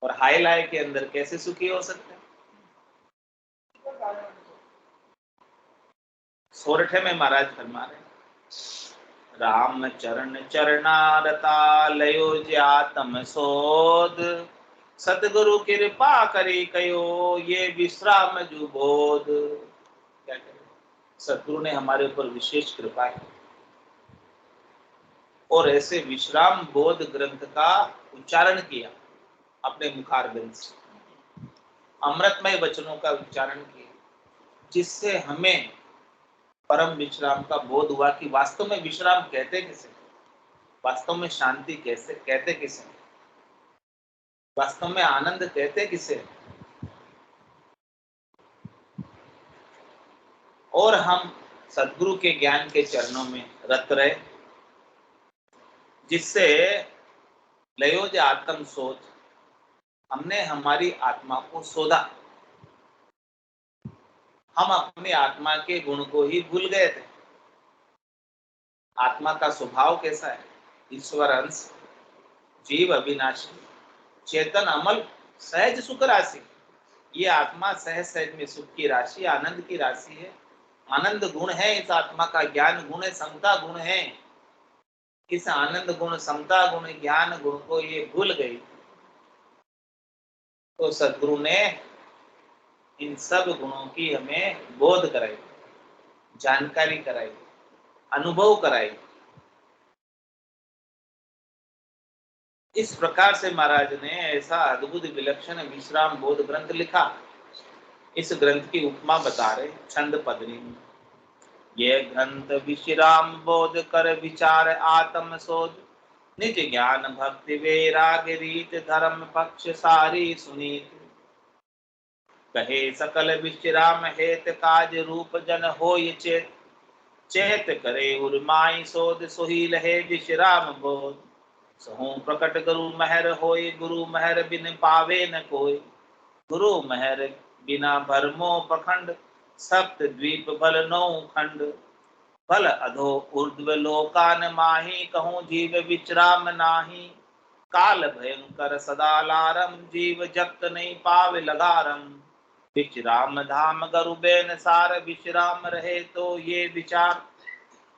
और हाई लाइट के अंदर कैसे सुखी हो सकते हैं? सोरठे में महाराज फरमा रहे, राम चरण चरणारता लयो ज्ञातम सोध, सतगुरु कृपा करी कयो ये विश्राम जुबोध। क्या करें, सतगुरु ने हमारे ऊपर विशेष कृपा की और ऐसे विश्राम बोध ग्रंथ का उच्चारण किया अपने मुखारबिंद से, अमृतमय वचनों का उच्चारण किया, जिससे हमें परम विश्राम का बोध हुआ कि वास्तव में विश्राम कहते किसे, वास्तव में शांति कैसे कहते किसे, वास्तव में आनंद कहते किसे। और हम सद्गुरु के ज्ञान के चरणों में रत रहे, जिससे लयोज आत्म सोच, हमने हमारी आत्मा को शोधा। हम अपनी आत्मा के गुण को ही भूल गए थे। आत्मा का स्वभाव कैसा है? ईश्वर अंश, जीव अविनाशी, चेतन अमल, सहज सुख राशि। ये आत्मा सहज सहज में सुख की राशि, आनंद की राशि है। आनंद गुण है इस आत्मा का, ज्ञान गुण है, समता गुण है। इस आनंद गुण, समता गुण, ज्ञान गुण को ये भूल गई, तो सद्गुरु ने इन सब गुणों की हमें बोध कराई, जानकारी कराई, अनुभव कराई। इस प्रकार से महाराज ने ऐसा अद्भुत विलक्षण विश्राम बोध ग्रंथ लिखा। इस ग्रंथ की उपमा बता रहे छंद पदनी में, ये ग्रंथ विश्राम बोध कर विचार आत्म शोध, निज ज्ञान भक्ति वैराग रीत धर्म पक्ष सारी सुनीत, कहे सकल विश्राम हेत काज रूप जन होय चेत, चेत करे उर्माई शोध सोही लहे विश्राम बोध, सहु प्रकट गुरु महर होय गुरु महर बिन पावे न कोय, गुरु महर बिना भरमो प्रखंड, सप्त द्वीप बल नौ खंड, बल अधो ऊर्ध्व लोकान माही, कहूँ जीव विश्राम नाही, काल भयंकर सदा लारम, जीव जगत नहीं पावे लगारम, विश्राम धाम गरु बेन सार, विश्राम रहे तो ये विचार,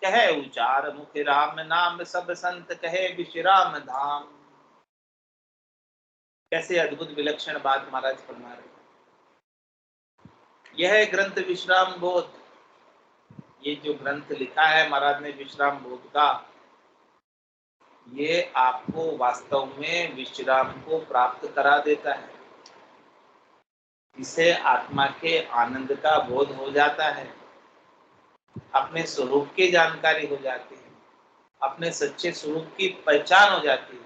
कहे उचार मुख राम नाम, सब संत कहे विश्राम धाम। कैसे अद्भुत विलक्षण बात महाराज फरमा रहे। यह ग्रंथ विश्राम बोध, ये जो ग्रंथ लिखा है महाराज ने विश्राम बोध का, ये आपको वास्तव में विश्राम को प्राप्त करा देता है। इसे आत्मा के आनंद का बोध हो जाता है, अपने स्वरूप की जानकारी हो जाती है, अपने सच्चे स्वरूप की पहचान हो जाती है।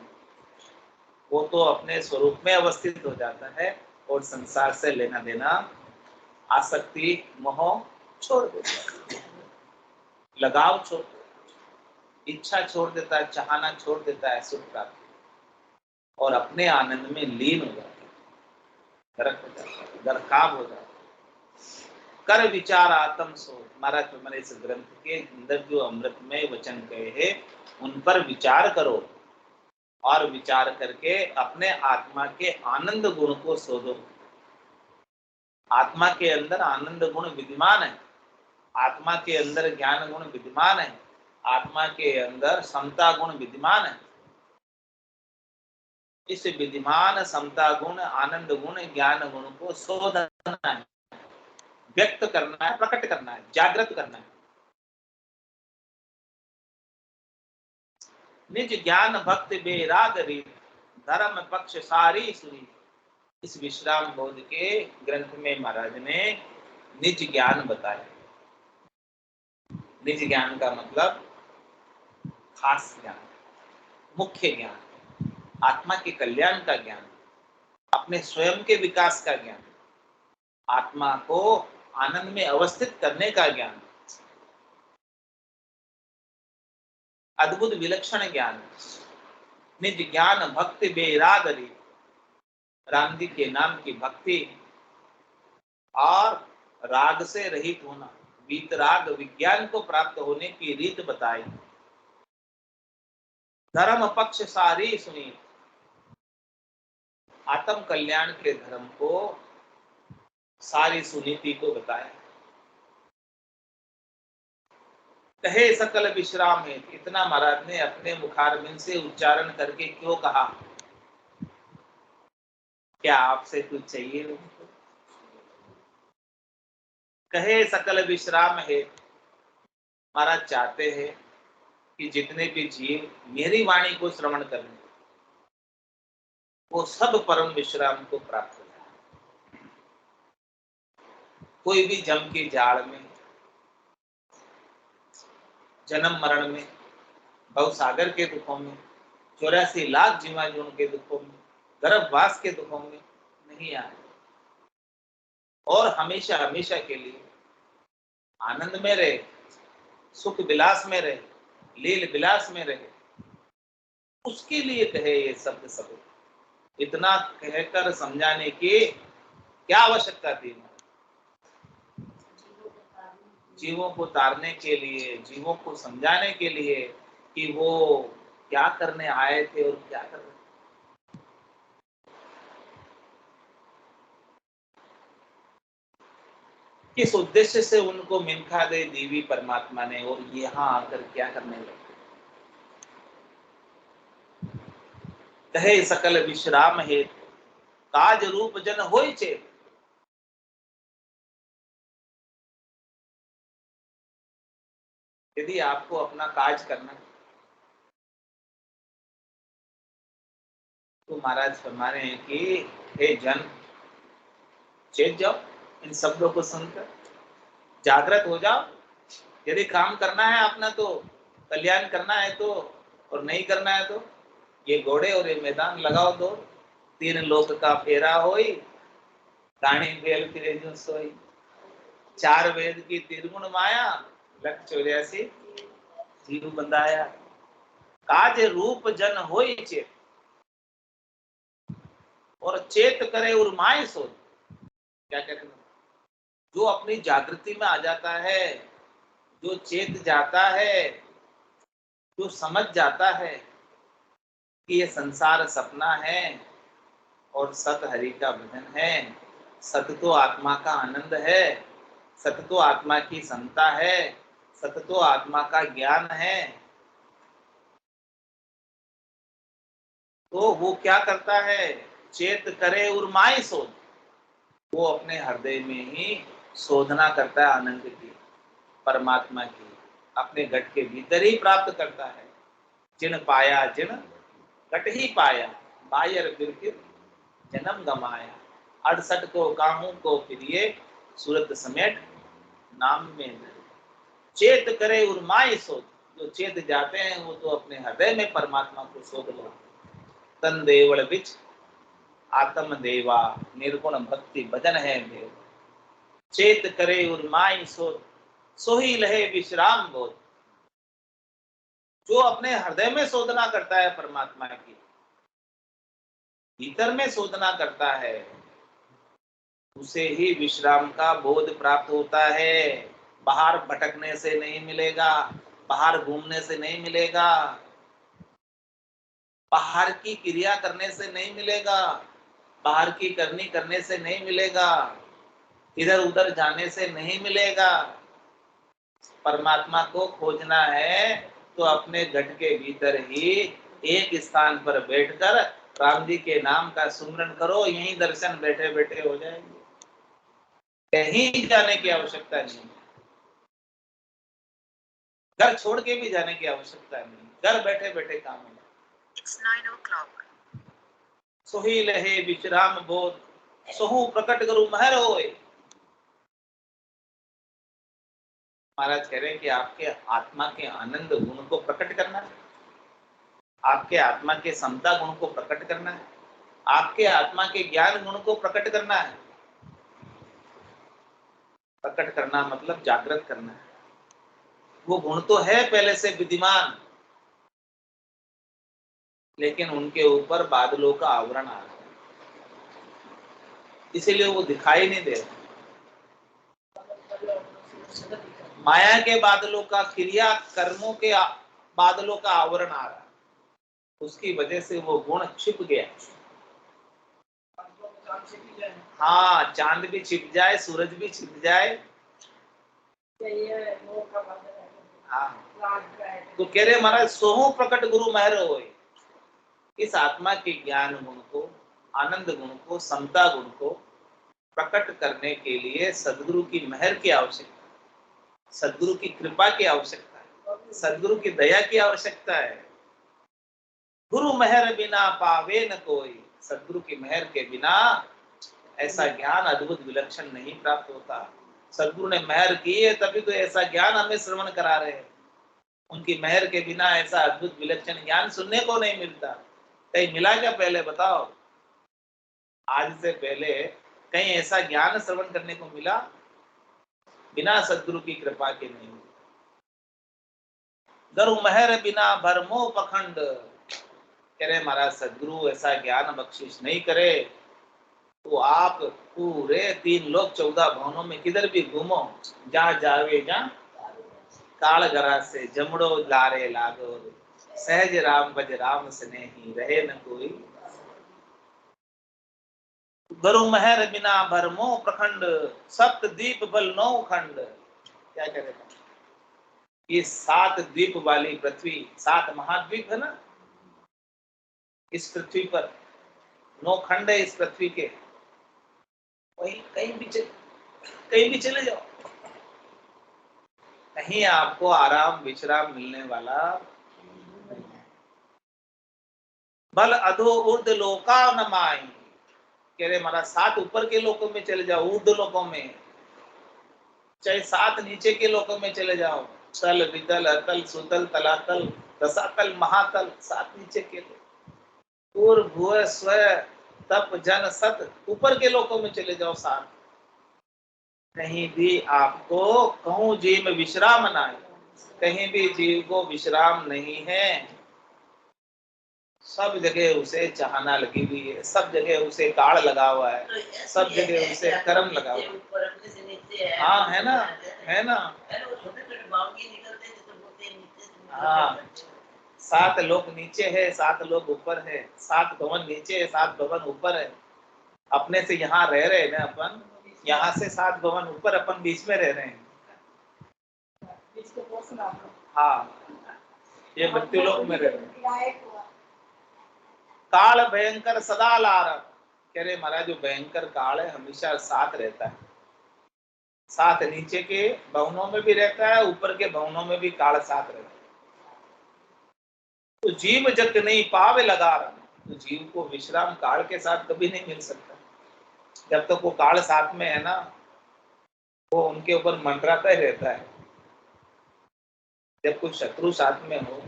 वो तो अपने स्वरूप में अवस्थित हो जाता है और संसार से लेना देना, आसक्ति, मोह छोड़ देता है, लगाव छोड़ देता है, इच्छा छोड़ देता है, चाहना छोड़ देता है सुख का, और अपने आनंद में लीन हो जाता है, गर्क हो जाता है, गर्काब हो जाता है। कर विचार आत्म सोच, महाराज मैंने इस ग्रंथ के अंदर जो अमृतमय वचन कहे हैं उन पर विचार करो, और विचार करके अपने आत्मा के आनंद गुण को शोधो। आत्मा के अंदर आनंद गुण विद्यमान है, आत्मा के अंदर ज्ञान गुण विद्यमान है, आत्मा के अंदर समता गुण विद्यमान है। इस विद्यमान समता गुण, आनंद गुण, ज्ञान गुण को शोधना है, व्यक्त करना है, प्रकट करना है, जागृत करना है। निज ज्ञान भक्ति बेराग रीत, धर्म पक्ष सारी सुनी। इस विश्राम बोध के ग्रंथ में महाराज ने निज ज्ञान बताया। निज ज्ञान का मतलब खास ज्ञान, मुख्य ज्ञान, आत्मा के कल्याण का ज्ञान, अपने स्वयं के विकास का ज्ञान, आत्मा को आनंद में अवस्थित करने का ज्ञान। अद्भुत विलक्षण ज्ञान, निज ज्ञान भक्ति बेरादरी, राम जी के नाम की भक्ति और राग से रहित होना, वीतराग विज्ञान को प्राप्त होने की रीत बताई। धर्म पक्ष सारी सुनी, आत्म कल्याण के धर्म को सारी सुनीति को बताया। कहे सकल विश्राम है, इतना महाराज ने अपने मुखारबिंद से उच्चारण करके क्यों कहा? क्या आपसे कुछ चाहिए उनको? कहे सकल विश्राम है, महाराज चाहते हैं कि जितने भी जीव मेरी वाणी को श्रवण करें वो सब परम विश्राम को प्राप्त हो जाए। कोई भी जम की जाड़ में, जन्म मरण में, भवसागर के दुखों में, 84 लाख जीवाणुओं के दुखों में, गर्भवास के दुखों में नहीं आए और हमेशा हमेशा के लिए आनंद में रहे, सुख विलास में रहे, लील विलास में रहे, उसके लिए कहे ये शब्द सब। इतना कहकर समझाने की क्या आवश्यकता थी? जीवों को तारने के लिए, जीवों को समझाने के लिए कि वो क्या करने आए थे और क्या कर रहे थे। किस उद्देश्य से उनको मिनखा दे देवी परमात्मा ने और यहाँ आकर क्या करने लगे। कहे सकल विश्राम है, काज रूप जन होय चेत। यदि आपको अपना काज करना तो महाराज फरमा रहे हैं कि हे जन, चेत जाओ, इन शब्दों को सुनकर जागृत हो जाओ। यदि काम करना है अपना, तो कल्याण करना है तो, और नहीं करना है तो ये घोड़े और ये मैदान लगाओ दो। 3 लोक का फेरा होई, काणी बेल फिरे जो सोई। 4 वेद की तिरगुण माया, लख 84 जीव बंधाया। काज रूप जन होई चेत, और चेत करे उर्माए सोच। क्या कहते हैं? जो अपनी जागृति में आ जाता है, जो चेत जाता है, जो समझ जाता है कि ये संसार सपना है और सत हरि का भजन है, सत तो आत्मा का आनंद है, सत तो आत्मा की समता है, सत तो आत्मा का ज्ञान है, तो वो क्या करता है? चेत करे उर्माई सोच। वो अपने हृदय में ही शोधना करता है आनंद की, परमात्मा की, अपने घट के भीतर ही प्राप्त करता है। जिन पाया जिन घट ही पाया, बायर बिरकिर जन्म गमाया। 68 को कामों को प्रिय, सूरत समेट नाम में। चेत करे उर्माई सोच। जो चेत जाते हैं वो तो अपने हृदय में परमात्मा को शोध लेते। तन देवल बिच आत्म देवा, निर्गुण भक्ति भजन है देव। चेत करे उर्माई सोच, सोही लहे विश्राम बोध। जो अपने हृदय में शोधना करता है परमात्मा की, भीतर में शोधना करता है, उसे ही विश्राम का बोध प्राप्त होता है। बाहर भटकने से नहीं मिलेगा, बाहर घूमने से नहीं मिलेगा, बाहर की क्रिया करने से नहीं मिलेगा, बाहर की करनी करने से नहीं मिलेगा, इधर उधर जाने से नहीं मिलेगा। परमात्मा को खोजना है तो अपने घट के भीतर ही एक स्थान पर बैठकर राम जी के नाम का सुमरन करो, यही दर्शन बैठे बैठे हो जाएंगे। कहीं जाने की आवश्यकता नहीं, घर छोड़ के भी जाने की आवश्यकता नहीं, घर बैठे बैठे काम हो। It's 9 o'clock. सोही लहे विश्राम बोध, सोहू प्रकट करू महर होए। महाराज कह रहे हैं कि आपके आत्मा के आनंद गुण को प्रकट करना है, आपके आत्मा के समता गुण को प्रकट करना है, आपके आत्मा के ज्ञान गुण को प्रकट करना है। प्रकट करना मतलब जागृत करना है। वो गुण तो है पहले से विद्यमान, लेकिन उनके ऊपर बादलों का आवरण आ गया, इसीलिए वो दिखाई नहीं दे रहे। माया के बादलों का, क्रिया कर्मों के बादलों का आवरण आ रहा है, उसकी वजह से वो गुण छिप गया। हाँ, चांद भी छिप जाए, सूरज भी छिप जाए। हाँ, तो कह रहे महाराज सोहू प्रकट गुरु महर होए। इस आत्मा के ज्ञान गुण को, आनंद गुण को, समता गुण को प्रकट करने के लिए सदगुरु की महर की आवश्यकता है, सदगुरु की कृपा की आवश्यकता है, सदगुरु की दया की आवश्यकता है। गुरु महर बिना पावे न कोई, सदगुरु की महर के बिना ऐसा ज्ञान अद्भुत विलक्षण नहीं प्राप्त होता। सदगुरु ने महर की है तभी तो ऐसा ज्ञान हमें श्रवण करा रहे हैं। उनकी महर के बिना ऐसा अद्भुत विलक्षण ज्ञान सुनने को नहीं मिलता। कहीं मिला क्या पहले बताओ? आज से पहले कहीं ऐसा ज्ञान श्रवण करने को मिला? बिना सदगुरु की कृपा के नहीं। गुरु महर बिना भरमो पखंड, कह रहे महाराज सदगुरु ऐसा ज्ञान बख्शिश नहीं करे तो आप पूरे 3 लोक 14 भवनों में किधर भी घूमो, जहां जावे जहां काल गरा से जमड़ो लारे लागो, सहज राम भज राम स्नेही रहे न कोई। गुरु महर बिना भरमो प्रखंड, सप्त द्वीप बल 9 खंड। क्या कह रहे हैं? ये 7 द्वीप वाली पृथ्वी, 7 महाद्वीप है ना इस पृथ्वी पर, 9 खंड है इस पृथ्वी के। वही कहीं भी चले जाओ, कहीं आपको आराम विश्राम मिलने वाला नहीं है। बल अधो ऊर्ध लोका न माई, कह रहे महाराज 7 ऊपर के लोकों में चले जाओ, ऊर्ध लोकों में, चाहे 7 नीचे के लोकों में चले जाओ, तल वितल अतल सुतल तलातल रसातल महातल, 7 नीचे के लोग, पूर्व भुव स्व तप जन सत, ऊपर के लोकों में चले जाओ 7, कहीं भी आपको कहूं जीव में विश्राम ना है, कहीं भी जीव को विश्राम नहीं है। सब जगह उसे चाहना लगी हुई है, सब जगह उसे काड़ लगा हुआ है, सब जगह उसे कर्म लगा हुआ है। हाँ है ना, है ना। हाँ, 7 लोग नीचे है, 7 लोग ऊपर है, 7 भवन नीचे है, 7 भवन ऊपर है। अपने से यहाँ रह रहे हैं ना अपन, यहाँ से 7 भवन ऊपर, अपन बीच में रह रहे हैं। हाँ, ये मृत्यु लोक में रह रहे हैं। काल भयंकर सदा लार, कह रहे महाराज जो भयंकर काल है हमेशा साथ रहता है, साथ नीचे के भवनों में भी रहता है, ऊपर के भवनों में भी काल साथ रहता है। तो जीव जग नहीं पावे लगा, तो जीव को विश्राम काल के साथ कभी नहीं मिल सकता। जब तक वो काल साथ में है ना, वो उनके ऊपर मंडराता ही रहता है। जब कोई शत्रु साथ में हो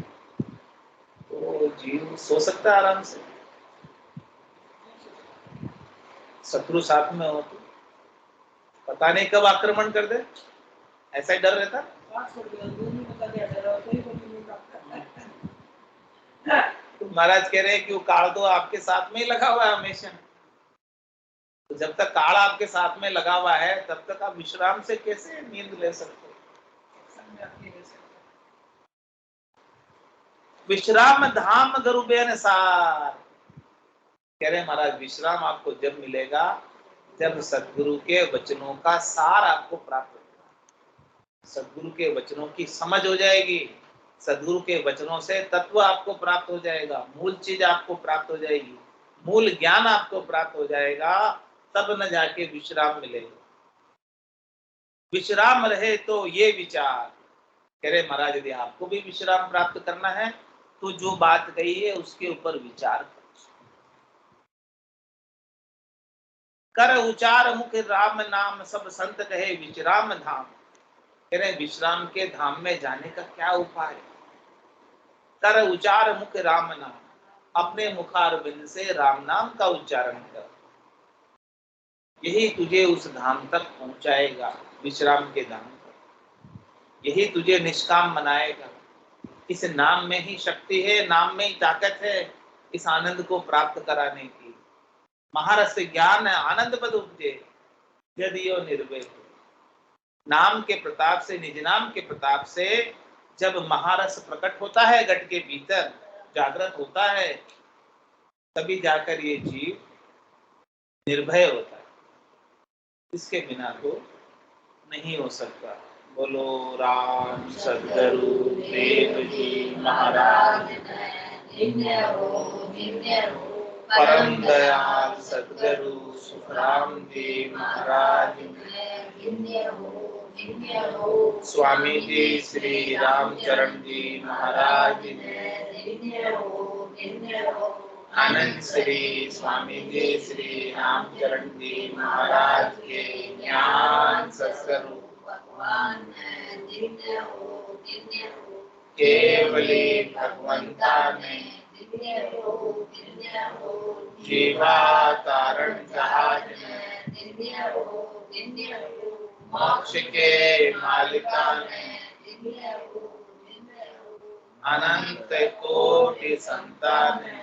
तो जीव सो सकता है आराम से, शत्रु साथ में हो तो पता नहीं कब आक्रमण कर दे, ऐसा ही डर रहता। तो महाराज कह रहे हैं कि वो काल तो आपके साथ में ही लगा हुआ है हमेशा, तो जब तक काल आपके साथ में लगा हुआ है तब तक आप विश्राम से कैसे नींद ले सकते हो? विश्राम धाम गुरु बेनसार, कह रहे महाराज विश्राम आपको जब मिलेगा जब सदगुरु के वचनों का सार आपको प्राप्त होगा, सदगुरु के वचनों की समझ हो जाएगी, सदगुरु के वचनों से तत्व आपको प्राप्त हो जाएगा, मूल चीज आपको प्राप्त हो जाएगी, मूल ज्ञान आपको प्राप्त हो जाएगा, तब न जाके विश्राम मिलेगा। विश्राम रहे तो ये विचार, कह रहे महाराज यदि आपको भी विश्राम प्राप्त करना है तो जो बात कही है उसके ऊपर विचार कर उचार मुख राम नाम, सब संत कहे विश्राम धाम। कह रहे विश्राम के धाम में जाने का क्या उपाय? कर उचार मुख राम नाम, अपने मुखारविंद से राम नाम का उच्चारण कर, यही तुझे उस धाम तक पहुंचाएगा, विश्राम के धाम तक, यही तुझे निष्काम बनाएगा। इस नाम में ही शक्ति है, नाम में ही ताकत है, इस आनंद को प्राप्त कराने की। महारस ज्ञान आनंद पद उपजे यदियो निर्भय। नाम के प्रताप से, निज नाम के प्रताप से जब महारस प्रकट होता है घट के भीतर, जागृत होता है, तभी जाकर ये जीव निर्भय होता है। इसके बिना तो नहीं हो सकता। बोलो राम सद्गुरु देव जी महाराज, परम दयाल सद्गुरु सुखराम जी महाराज, स्वामी जी श्री रामचरण जी महाराज, आनंद श्री स्वामी जी श्री रामचरण जी महाराज के ज्ञान सत्स्वरूप केवली भगवंता ने जीवा तारण जहाज में, मोक्ष के मालिका ने, अनंत कोटि संतान ने,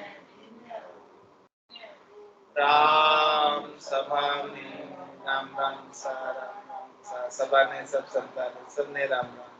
राम सभा में राम राम सा, राम राम सा, सभा ने सब संतान सबने राम राम